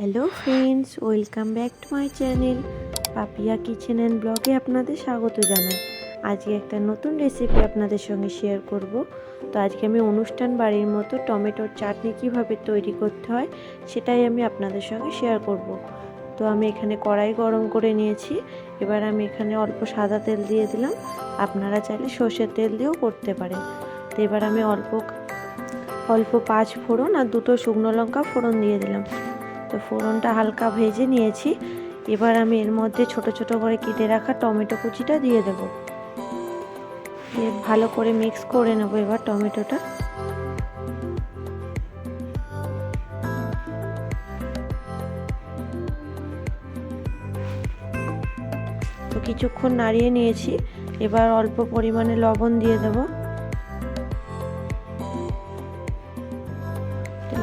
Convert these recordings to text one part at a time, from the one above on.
Hello friends, welcome back to my channel Papiya kitchen and ব্লগে আপনাদের স্বাগত জানাই। আজকে একটা নতুন রেসিপি আপনাদের সঙ্গে শেয়ার করব। তো আজকে আমি অনুষ্ঠান বাড়ির মতো টমেটোর চাটনি কিভাবে তৈরি করতে হয় সেটাই আমি আপনাদের সঙ্গে শেয়ার করব। তো আমি এখানে কড়াই গরম করে নিয়েছি। এবার আমি এখানে অল্প সাদা তেল দিয়ে দিলাম, আপনারা চাইলে সর্ষের তেল দিয়েও করতে পারেন। তো এবার আমি অল্প 5 ফোড়ন আর 2টো শুকনো লঙ্কা ফোড়ন দিয়ে দিলাম। তো ফোড়নটা হালকা ভেজে নিয়েছি। এবার আমি এর মধ্যে ছোট ছোট করে কেটে রাখা টমেটো কুচিটা দিয়ে দেব। ভালো করে মিক্স করে নেব এবার টমেটোটা। তো কিছুক্ষণ নাড়িয়ে নিয়েছি। এবার অল্প পরিমাণে লবণ দিয়ে দেব।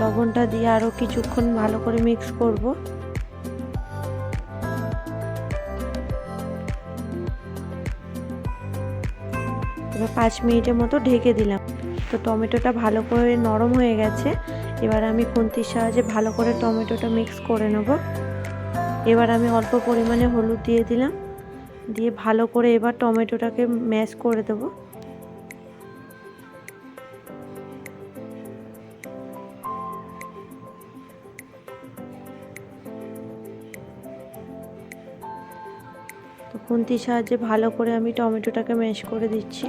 লবণটা দিয়ে আরও কিছুক্ষণ ভালো করে মিক্স করব। এবার 5 মিনিটের মতো ঢেকে দিলাম। তো টমেটোটা ভালো করে নরম হয়ে গেছে। এবার আমি খুন্তির সাহায্যে ভালো করে টমেটোটা মিক্স করে নেব। এবার আমি অল্প পরিমাণে হলুদ দিয়ে দিলাম, দিয়ে ভালো করে এবার টমেটোটাকে ম্যাশ করে দেব। তো খুন্তির সাহায্যে ভালো করে আমি টমেটোটাকে ম্যাশ করে দিচ্ছি।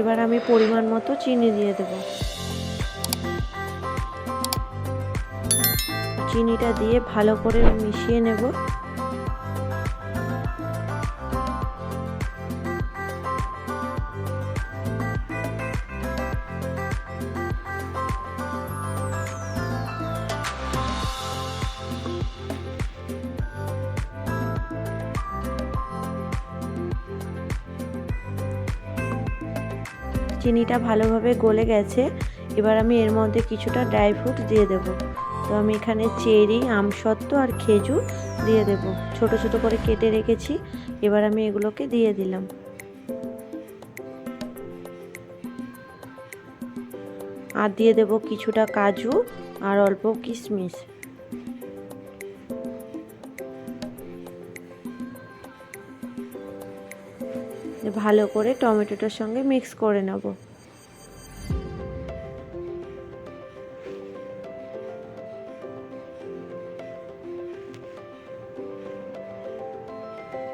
এবার আমি পরিমাণ মতো চিনি দিয়ে দেব। চিনিটা দিয়ে ভালো করে মিশিয়ে নেব। চিনিটা ভালোভাবে গলে গেছে। এবার আমি এর মধ্যে কিছুটা ড্রাই ফ্রুট দিয়ে দেব। তো আমি এখানে চেরি, আমসত্ত্ব আর খেজুর দিয়ে দেব, ছোট ছোট করে কেটে রেখেছি। এবার আমি এগুলোকে দিয়ে দিলাম। আর দিয়ে দেব কিছুটা কাজু আর অল্প কিশমিশ। ভালো করে টমেটোটার সঙ্গে মিক্স করে নেব।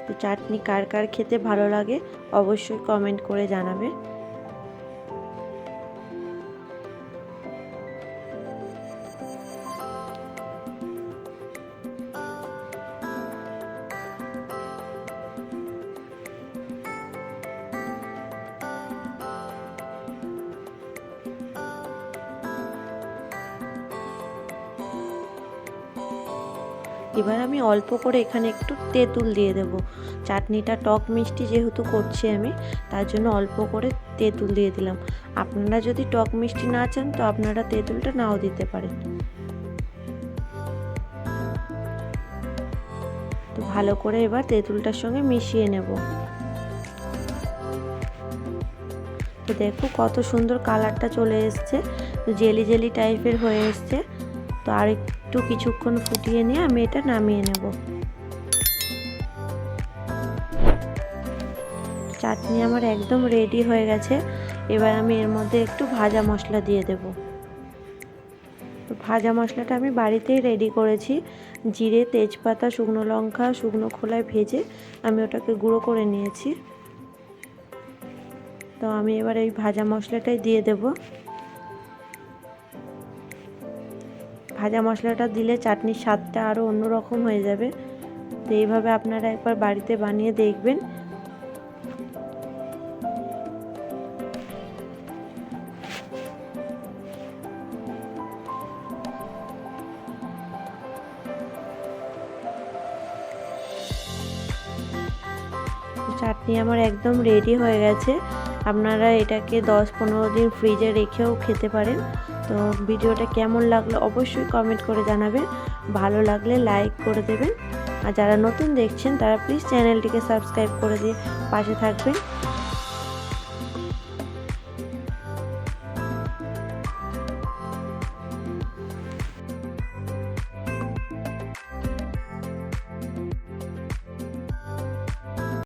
তো চাটনি কার কার খেতে ভালো লাগে অবশ্যই কমেন্ট করে জানাবে। এবার আমি অল্প করে এখানে একটু তেঁতুল দিয়ে দেব। চাটনিটা টক মিষ্টি যেহেতু করছি আমি, তার জন্য অল্প করে তেঁতুল দিয়ে দিলাম। আপনারা যদি টক মিষ্টি না চান তো আপনারা তেঁতুলটা নাও দিতে পারেন। তো ভালো করে এবার তেঁতুলটার সঙ্গে মিশিয়ে নেব। তো দেখো কত সুন্দর কালারটা চলে এসছে, জেলি জেলি টাইপের হয়ে এসছে। তো আর একটু কিছুক্ষণ ফুটিয়ে নিয়ে আমি এটা নামিয়ে নেব। চাটনি আমার একদম রেডি হয়ে গেছে। এবার আমি এর মধ্যে একটু ভাজা মশলা দিয়ে দেব। তো ভাজা মশলাটা আমি বাড়িতেই রেডি করেছি। জিরে, তেজপাতা, শুকনো লঙ্কা শুকনো খোলায় ভেজে আমি ওটাকে গুঁড়ো করে নিয়েছি। তো আমি এবার এই ভাজা মশলাটাই দিয়ে দেব। ভাজা মশলাটা দিলে চাটনির স্বাদটা আরও অন্যরকম হয়ে যাবে। তো এইভাবে আপনারা একবার বাড়িতে বানিয়ে দেখবেন। চাটনি আমার একদম রেডি হয়ে গেছে। আপনারা এটাকে 10-15 দিন ফ্রিজে রেখেও খেতে পারেন। তো ভিডিওটা কেমন লাগলো অবশ্যই কমেন্ট করে জানাবেন। ভালো লাগলে লাইক করে দেবেন। আর যারা নতুন দেখছেন তারা প্লিজ চ্যানেলটিকে সাবস্ক্রাইব করে দিয়ে পাশে থাকবেন।